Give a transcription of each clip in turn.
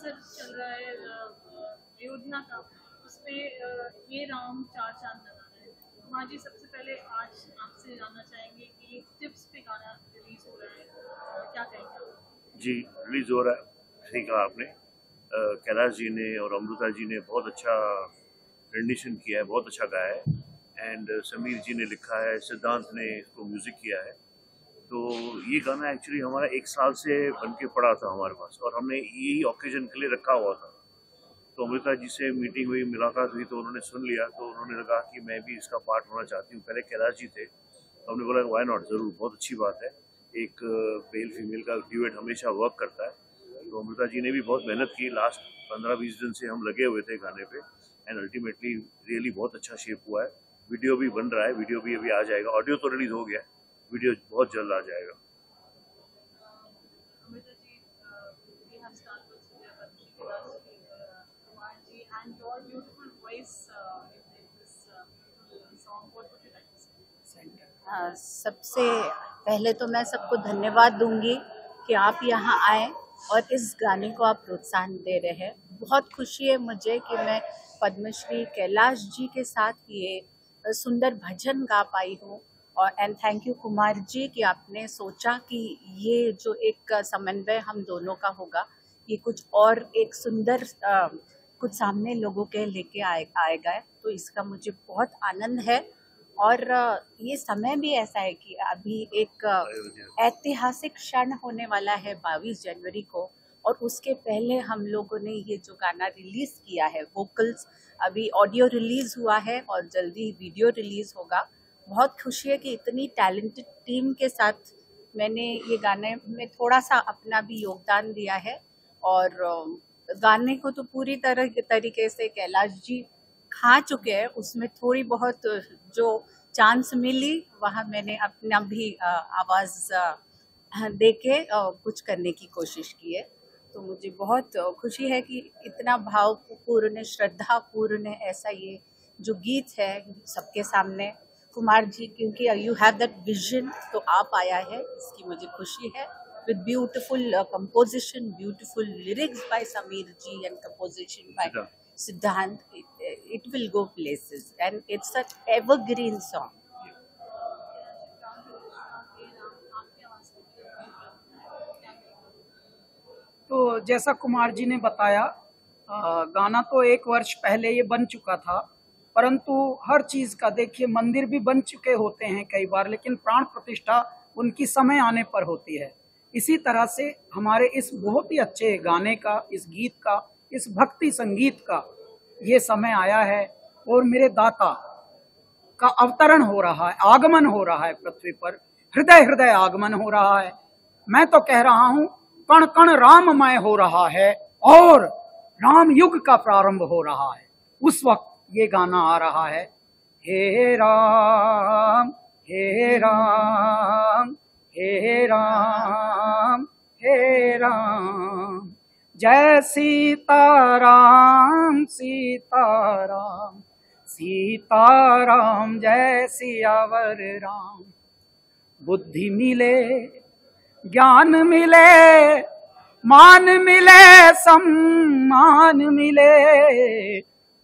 अवसर चल रहा है अयोध्या का, उसमें ये राम चार चांद लगा रहे हैं। कुमार जी, सबसे पहले आज आपसे जानना चाहेंगे कि टिप्स पे गाना रिलीज हो रहा है, क्या कहेंगे आप? जी, रिलीज हो रहा है, सही कहा आपने। कैलाश जी ने और अमृता जी ने बहुत अच्छा रेंडिशन किया है, बहुत अच्छा गाया है। एंड समीर जी ने लिखा है, सिद्धांत ने इसको म्यूजिक किया है। तो ये गाना एक्चुअली हमारा 1 साल से बन के पड़ा था हमारे पास, और हमने यही ओकेजन के लिए रखा हुआ था। तो अमृता जी से मीटिंग हुई, मुलाकात हुई, तो उन्होंने सुन लिया, तो उन्होंने कहा कि मैं भी इसका पार्ट होना चाहती हूँ। पहले कैलाश जी थे, तो हमने बोला वाई नॉट, ज़रूर, बहुत अच्छी बात है। एक मेल फीमेल का ड्यूएट हमेशा वर्क करता है। तो अमृता जी ने भी बहुत मेहनत की, लास्ट 15-20 दिन से हम लगे हुए थे गाने पे, एंड अल्टीमेटली रियली बहुत अच्छा शेप हुआ है। वीडियो भी बन रहा है, वीडियो भी अभी आ जाएगा। ऑडियो तो रिलीज हो गया, वीडियो बहुत जल्द आ जाएगा। Amrita ji, we have started with Padmashri Kailash ji, Kumar ji, and your beautiful voice in this song. What would you like to say? सबसे पहले तो मैं सबको धन्यवाद दूंगी कि आप यहाँ आए और इस गाने को आप प्रोत्साहन दे रहे हैं। बहुत खुशी है मुझे कि मैं पद्मश्री कैलाश जी के साथ ये सुंदर भजन गा पाई हूँ। और and thank you Kumar ji कि आपने सोचा कि ये जो एक समन्वय हम दोनों का होगा, ये कुछ और एक सुंदर कुछ सामने लोगों के लेके आएगा। तो इसका मुझे बहुत आनंद है। और ये समय भी ऐसा है कि अभी एक ऐतिहासिक क्षण होने वाला है 22 जनवरी को, और उसके पहले हम लोगों ने ये जो गाना रिलीज़ किया है, वोकल्स, अभी ऑडियो रिलीज़ हुआ है और जल्दी वीडियो रिलीज़ होगा। बहुत खुशी है कि इतनी टैलेंटेड टीम के साथ मैंने ये गाने में थोड़ा सा अपना भी योगदान दिया है। और गाने को तो पूरी तरीके से कैलाश जी खा चुके हैं, उसमें थोड़ी बहुत जो चांस मिली वहाँ मैंने अपना भी आवाज़ दे के कुछ करने की कोशिश की है। तो मुझे बहुत खुशी है कि इतना भावपूर्ण, श्रद्धापूर्ण ऐसा ये जो गीत है सबके सामने कुमार जी, क्योंकि यू हैव दैट विजन, तो आप आया है, इसकी मुझे खुशी है। With beautiful composition, beautiful lyrics by Sameer ji and composition by Siddhant, it will go places and it's an evergreen song. तो जैसा कुमार जी ने बताया, गाना तो 1 वर्ष पहले ये बन चुका था, परंतु हर चीज़ का देखिए, मंदिर भी बन चुके होते हैं कई बार, लेकिन प्राण प्रतिष्ठा उनकी समय आने पर होती है। इसी तरह से हमारे इस बहुत ही अच्छे गाने का, इस गीत का, इस भक्ति संगीत का ये समय आया है, और मेरे दाता का अवतरण हो रहा है, आगमन हो रहा है पृथ्वी पर, हृदय हृदय आगमन हो रहा है। मैं तो कह रहा हूँ कण कण राममय हो रहा है, और राम युग का प्रारंभ हो रहा है। उस वक्त ये गाना आ रहा है, हे राम हे राम हे राम हे राम, जय सीताराम सीताराम सीताराम, जय सियावर राम। बुद्धि मिले, ज्ञान मिले, मान मिले, सम्मान मिले।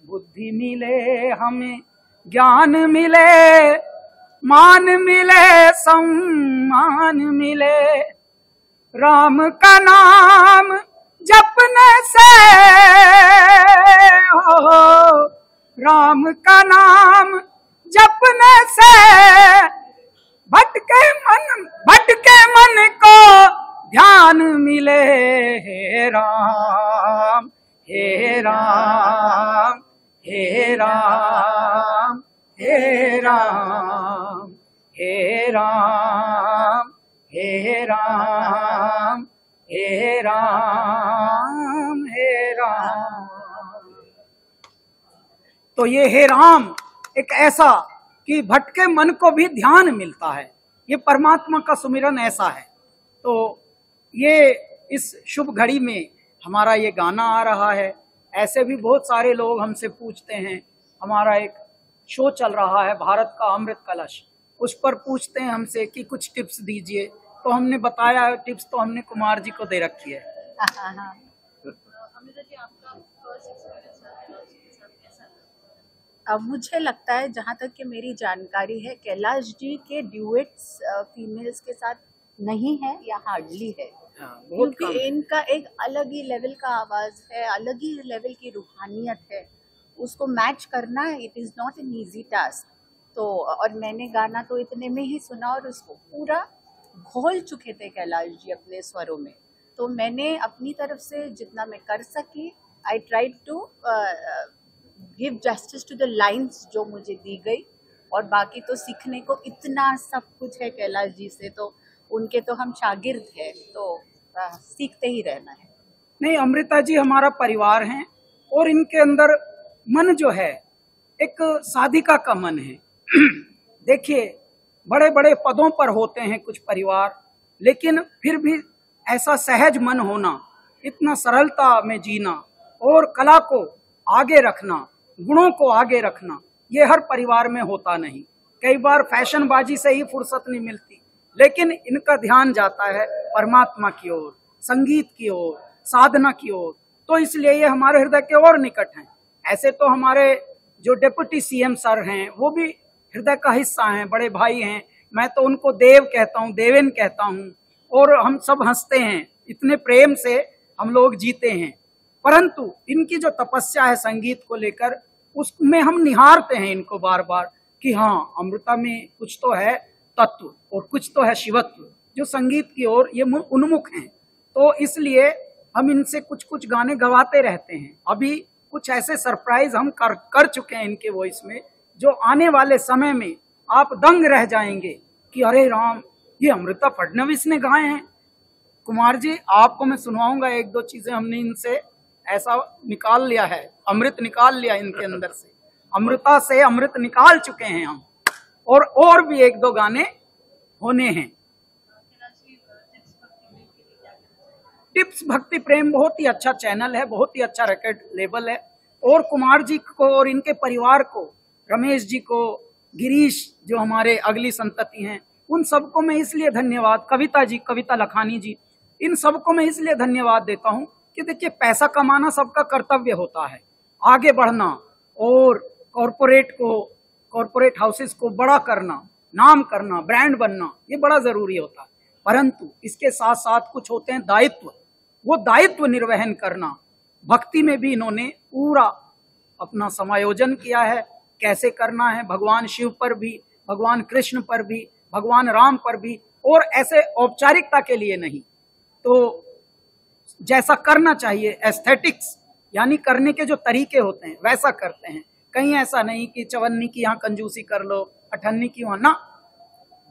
बुद्धि मिले हमें, ज्ञान मिले, मान मिले, सम्मान मिले। राम का नाम जपने से हो, राम का नाम जपने से भटके मन को ध्यान मिले। हे राम हे राम हे राम हे राम हे राम हे राम हे राम हे राम। तो ये हे राम एक ऐसा कि भटके मन को भी ध्यान मिलता है, ये परमात्मा का सुमिरन ऐसा है। तो ये इस शुभ घड़ी में हमारा ये गाना आ रहा है। ऐसे भी बहुत सारे लोग हमसे पूछते हैं, हमारा एक शो चल रहा है भारत का अमृत कलश, उस पर पूछते हैं हमसे कि कुछ टिप्स दीजिए, तो हमने बताया टिप्स तो हमने कुमार जी को दे रखी है। अमृता जी, आपका फर्स्ट एक्सपीरियंस कैलाश जी के साथ कैसा रहा? अब मुझे लगता है, जहाँ तक कि मेरी जानकारी है, कैलाश जी के ड्यूएट्स फीमेल्स के साथ नहीं है या हार्डली है, क्योंकि इनका एक अलग ही लेवल का आवाज़ है, अलग ही लेवल की रूहानियत है, उसको मैच करना it is not an easy task. तो और मैंने गाना तो इतने में ही सुना और उसको पूरा घोल चुके थे कैलाश जी अपने स्वरों में। तो मैंने अपनी तरफ से जितना मैं कर सकी, I tried to give justice to the lines जो मुझे दी गई, और बाकी तो सीखने को इतना सब कुछ है कैलाश जी से, तो उनके तो हम शागिर्द हैं, तो सीखते ही रहना है। नहीं, अमृता जी हमारा परिवार हैं और इनके अंदर मन जो है एक साधिका का मन है। देखिए, बड़े बड़े पदों पर होते हैं कुछ परिवार, लेकिन फिर भी ऐसा सहज मन होना, इतना सरलता में जीना और कला को आगे रखना, गुणों को आगे रखना, ये हर परिवार में होता नहीं। कई बार फैशनबाजी से ही फुर्सत नहीं मिलती, लेकिन इनका ध्यान जाता है परमात्मा की ओर, संगीत की ओर, साधना की ओर, तो इसलिए ये हमारे हृदय के और निकट हैं। ऐसे तो हमारे जो डिप्टी सीएम सर हैं वो भी हृदय का हिस्सा हैं, बड़े भाई हैं, मैं तो उनको देव कहता हूँ, देवेन कहता हूँ, और हम सब हंसते हैं, इतने प्रेम से हम लोग जीते हैं। परंतु इनकी जो तपस्या है संगीत को लेकर, उसमें हम निहारते हैं इनको बार बार कि हाँ, अमृता में कुछ तो है तत्व और कुछ तो है शिवत्व, जो संगीत की ओर ये उन्मुख हैं। तो इसलिए हम इनसे कुछ कुछ गाने गवाते रहते हैं। अभी कुछ ऐसे सरप्राइज हम कर चुके हैं इनके वॉइस में, जो आने वाले समय में आप दंग रह जाएंगे कि अरे राम, ये अमृता फडणवीस ने गाए हैं। कुमार जी, आपको मैं सुनवाऊंगा एक दो चीजें, हमने इनसे ऐसा निकाल लिया है, अमृत निकाल लिया इनके अंदर से, अमृता से अमृत निकाल चुके हैं हम, और भी एक दो गाने होने हैं। टिप्स भक्ति प्रेम बहुत ही अच्छा चैनल है, बहुत ही अच्छा रिकॉर्ड लेबल है, और कुमार जी को और इनके परिवार को, रमेश जी को, गिरीश जो हमारे अगली संतति हैं, उन सबको मैं इसलिए धन्यवाद, कविता जी, कविता लखानी जी, इन सबको मैं इसलिए धन्यवाद देता हूं कि देखिए, पैसा कमाना सबका कर्तव्य होता है, आगे बढ़ना और कॉरपोरेट हाउसेस को बड़ा करना, नाम करना, ब्रांड बनना, ये बड़ा जरूरी होता है। परंतु इसके साथ साथ कुछ होते हैं दायित्व, वो दायित्व निर्वहन करना। भक्ति में भी इन्होंने पूरा अपना समायोजन किया है, कैसे करना है, भगवान शिव पर भी, भगवान कृष्ण पर भी, भगवान राम पर भी, और ऐसे औपचारिकता के लिए नहीं, तो जैसा करना चाहिए, एस्थेटिक्स यानी करने के जो तरीके होते हैं वैसा करते हैं। कहीं ऐसा नहीं कि चवन्नी की यहाँ कंजूसी कर लो, अठन्नी की वहाँ ना,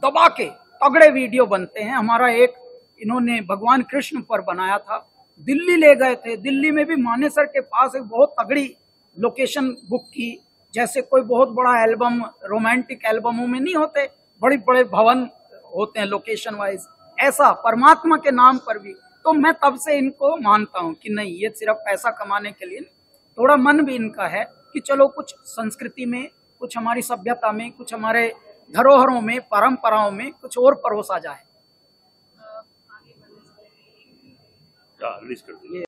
दबा के तगड़े वीडियो बनते हैं। हमारा एक इन्होंने भगवान कृष्ण पर बनाया था, दिल्ली ले गए थे, दिल्ली में भी मानेसर के पास एक बहुत तगड़ी लोकेशन बुक की, जैसे कोई बहुत बड़ा एल्बम, रोमांटिक एल्बमों में नहीं होते, बड़े बड़े भवन होते हैं लोकेशन वाइज, ऐसा परमात्मा के नाम पर भी। तो मैं तब से इनको मानता हूं कि नहीं, ये सिर्फ पैसा कमाने के लिए, थोड़ा मन भी इनका है कि चलो कुछ संस्कृति में, कुछ हमारी सभ्यता में, कुछ हमारे धरोहरों में, परंपराओं में कुछ और परोसा जाए। रिलीज कर दिया।